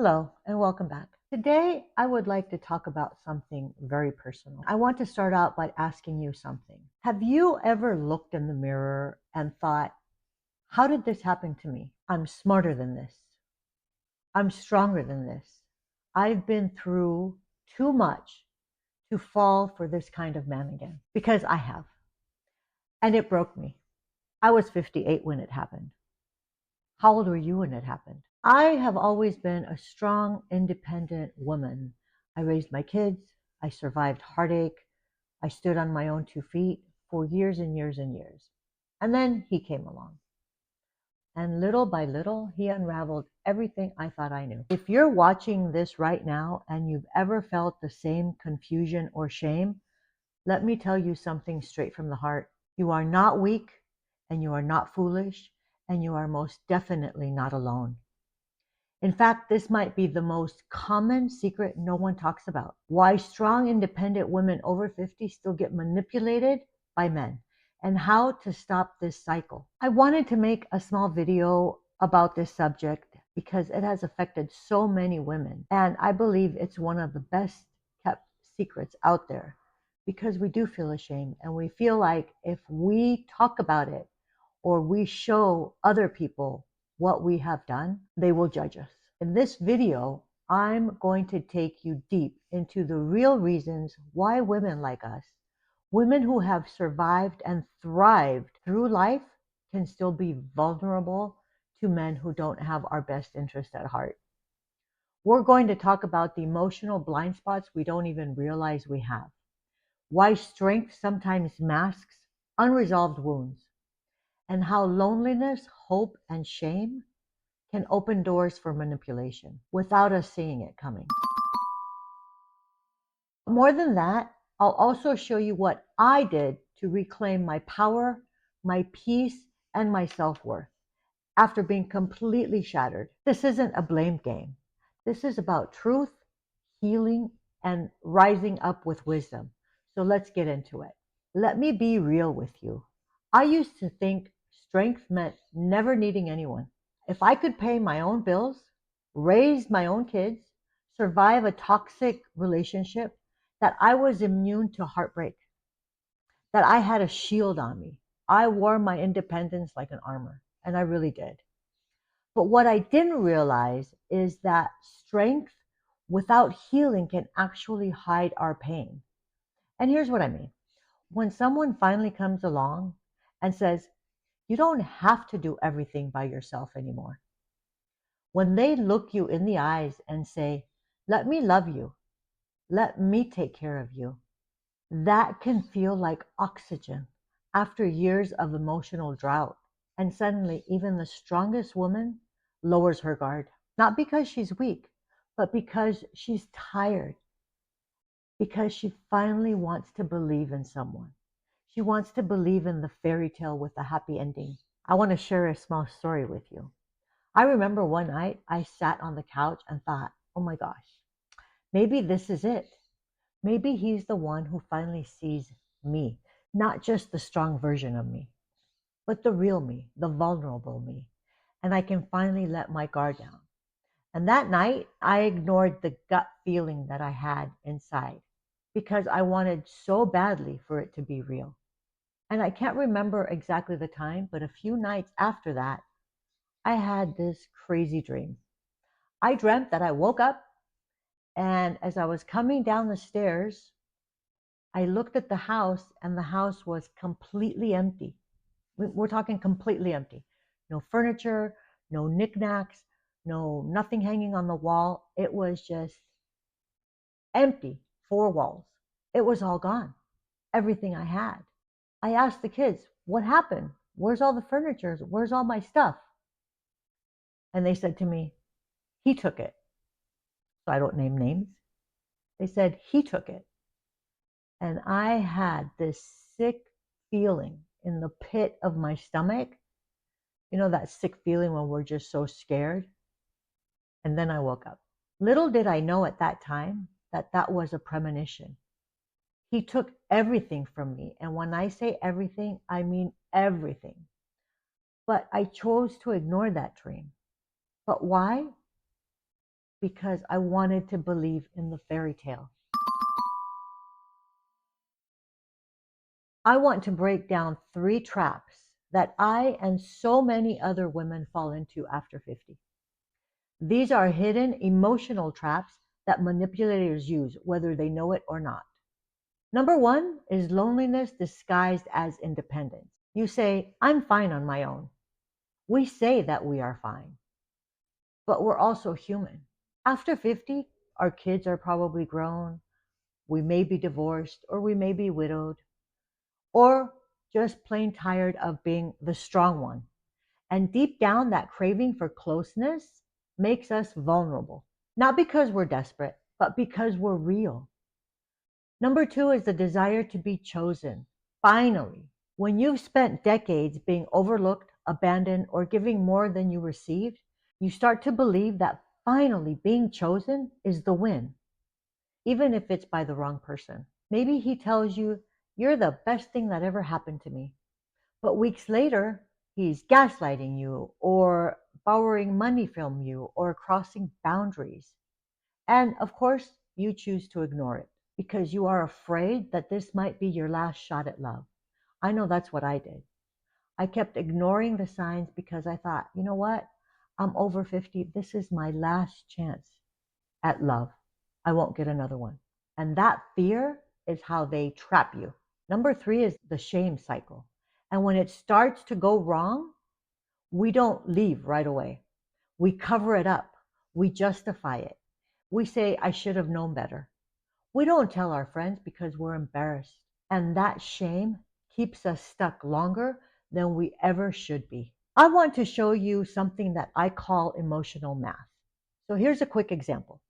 Hello and welcome back. Today, I would like to talk about something very personal. I want to start out by asking you something. Have you ever looked in the mirror and thought, how did this happen to me? I'm smarter than this. I'm stronger than this. I've been through too much to fall for this kind of man again. Because I have. And it broke me. I was 58 when it happened. How old were you when it happened? I have always been a strong, independent woman. I raised my kids. I survived heartache. I stood on my own 2 feet for years and years and years. And then he came along. And little by little, he unraveled everything I thought I knew. If you're watching this right now and you've ever felt the same confusion or shame, let me tell you something straight from the heart. You are not weak, and you are not foolish, and you are most definitely not alone. In fact, this might be the most common secret no one talks about. Why strong, independent women over 50 still get manipulated by men, and how to stop this cycle. I wanted to make a small video about this subject because it has affected so many women, and I believe it's one of the best kept secrets out there because we do feel ashamed and we feel like if we talk about it or we show other people what we have done, they will judge us. In this video, I'm going to take you deep into the real reasons why women like us, women who have survived and thrived through life, can still be vulnerable to men who don't have our best interest at heart. We're going to talk about the emotional blind spots we don't even realize we have, why strength sometimes masks unresolved wounds, and how loneliness, hope, and shame can open doors for manipulation without us seeing it coming. More than that, I'll also show you what I did to reclaim my power, my peace, and my self-worth after being completely shattered. This isn't a blame game. This is about truth, healing, and rising up with wisdom. So let's get into it. Let me be real with you. I used to think strength meant never needing anyone. If I could pay my own bills, raise my own kids, survive a toxic relationship, that I was immune to heartbreak, that I had a shield on me. I wore my independence like an armor, and I really did. But what I didn't realize is that strength without healing can actually hide our pain. And here's what I mean. When someone finally comes along and says, you don't have to do everything by yourself anymore. When they look you in the eyes and say, let me love you, let me take care of you, that can feel like oxygen after years of emotional drought. And suddenly, even the strongest woman lowers her guard, not because she's weak, but because she's tired, because she finally wants to believe in someone. She wants to believe in the fairy tale with a happy ending. I want to share a small story with you. I remember one night I sat on the couch and thought, oh my gosh, maybe this is it. Maybe he's the one who finally sees me, not just the strong version of me, but the real me, the vulnerable me. And I can finally let my guard down. And that night, I ignored the gut feeling that I had inside because I wanted so badly for it to be real. And I can't remember exactly the time, but a few nights after that, I had this crazy dream. I dreamt that I woke up, and as I was coming down the stairs, I looked at the house, and the house was completely empty. We're talking completely empty. No furniture, no knickknacks, nothing hanging on the wall. It was just empty, four walls. It was all gone, everything I had. I asked the kids, what happened? Where's all the furniture? Where's all my stuff? And they said to me, he took it. So I don't name names. They said, he took it. And I had this sick feeling in the pit of my stomach. You know, that sick feeling when we're just so scared. And then I woke up. Little did I know at that time that that was a premonition. He took everything from me. And when I say everything, I mean everything. But I chose to ignore that dream. But why? because I wanted to believe in the fairy tale. I want to break down 3 traps that I and so many other women fall into after 50. These are hidden emotional traps that manipulators use, whether they know it or not. Number 1 is loneliness disguised as independence. You say, I'm fine on my own. We say that we are fine, but we're also human. After 50, our kids are probably grown. We may be divorced, or we may be widowed, or just plain tired of being the strong one. And deep down, that craving for closeness makes us vulnerable. Not because we're desperate, but because we're real. Number 2 is the desire to be chosen. Finally, when you've spent decades being overlooked, abandoned, or giving more than you received, you start to believe that finally being chosen is the win, even if it's by the wrong person. Maybe he tells you, you're the best thing that ever happened to me. But weeks later, he's gaslighting you or borrowing money from you or crossing boundaries. And of course, you choose to ignore it because you are afraid that this might be your last shot at love. I know that's what I did. I kept ignoring the signs because I thought, you know what? I'm over 50. This is my last chance at love. I won't get another one. And that fear is how they trap you. Number 3 is the shame cycle. And when it starts to go wrong, we don't leave right away. We cover it up. We justify it. We say, I should have known better. We don't tell our friends because we're embarrassed. And that shame keeps us stuck longer than we ever should be. I want to show you something that I call emotional math. So here's a quick example.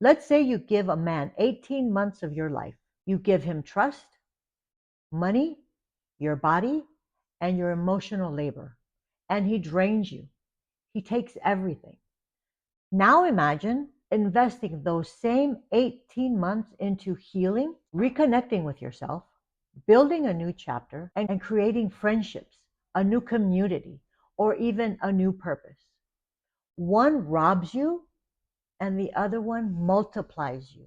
Let's say you give a man 18 months of your life. You give him trust, money, your body, and your emotional labor. And he drains you. He takes everything. Now imagine investing those same 18 months into healing, reconnecting with yourself, building a new chapter, and creating friendships, a new community, or even a new purpose. One robs you and the other one multiplies you.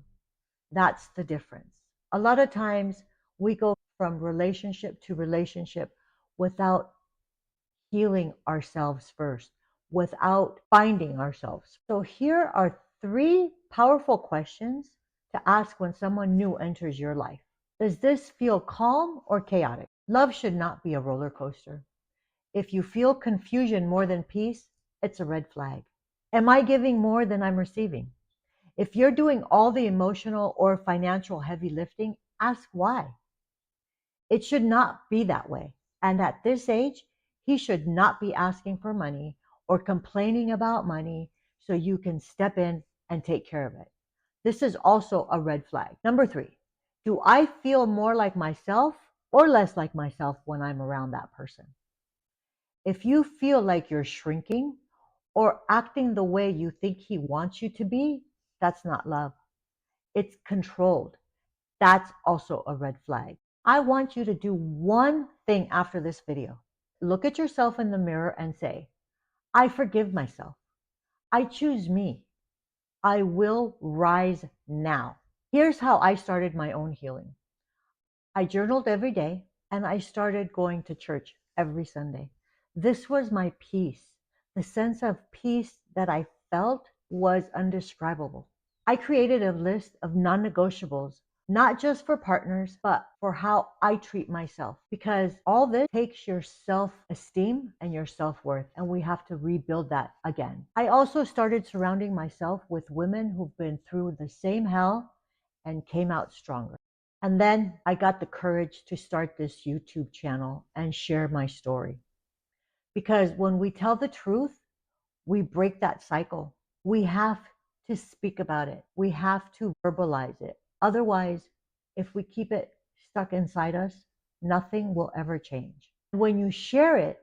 That's the difference. A lot of times we go from relationship to relationship without healing ourselves first, without finding ourselves. So here are 3 powerful questions to ask when someone new enters your life. Does this feel calm or chaotic? Love should not be a roller coaster. If you feel confusion more than peace, it's a red flag. Am I giving more than I'm receiving? If you're doing all the emotional or financial heavy lifting, ask why. It should not be that way. And at this age, he should not be asking for money or complaining about money so you can step in and take care of it. This is also a red flag. Number 3, do I feel more like myself or less like myself when I'm around that person? If you feel like you're shrinking or acting the way you think he wants you to be, that's not love. It's controlled. That's also a red flag. I want you to do one thing after this video. Look at yourself in the mirror and say, I forgive myself. I choose me. I will rise now. Here's how I started my own healing. I journaled every day and I started going to church every Sunday. This was my peace. The sense of peace that I felt was undescribable. I created a list of non-negotiables, not just for partners, but for how I treat myself. Because all this takes your self-esteem and your self-worth, and we have to rebuild that again. I also started surrounding myself with women who've been through the same hell and came out stronger. And then I got the courage to start this YouTube channel and share my story. Because when we tell the truth, we break that cycle. We have to speak about it. We have to verbalize it. Otherwise, if we keep it stuck inside us, nothing will ever change. When you share it,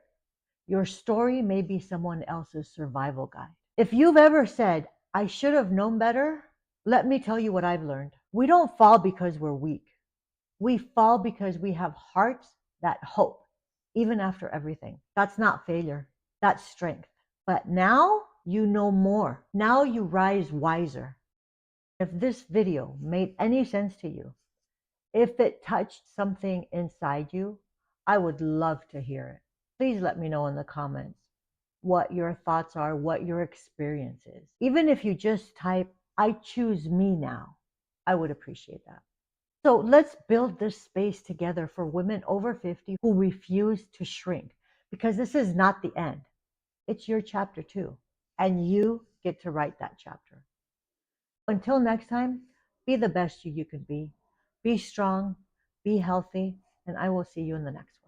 your story may be someone else's survival guide. If you've ever said, I should have known better, let me tell you what I've learned. We don't fall because we're weak. We fall because we have hearts that hope, even after everything. That's not failure, that's strength. But now You know more. Now you rise wiser. If this video made any sense to you, if it touched something inside you, I would love to hear it. Please let me know in the comments what your thoughts are, what your experience is. Even if you just type, I choose me now, I would appreciate that. So let's build this space together for women over 50 who refuse to shrink, because this is not the end. It's your chapter too, and you get to write that chapter. Until next time, be the best you can be strong, be healthy, and I will see you in the next one.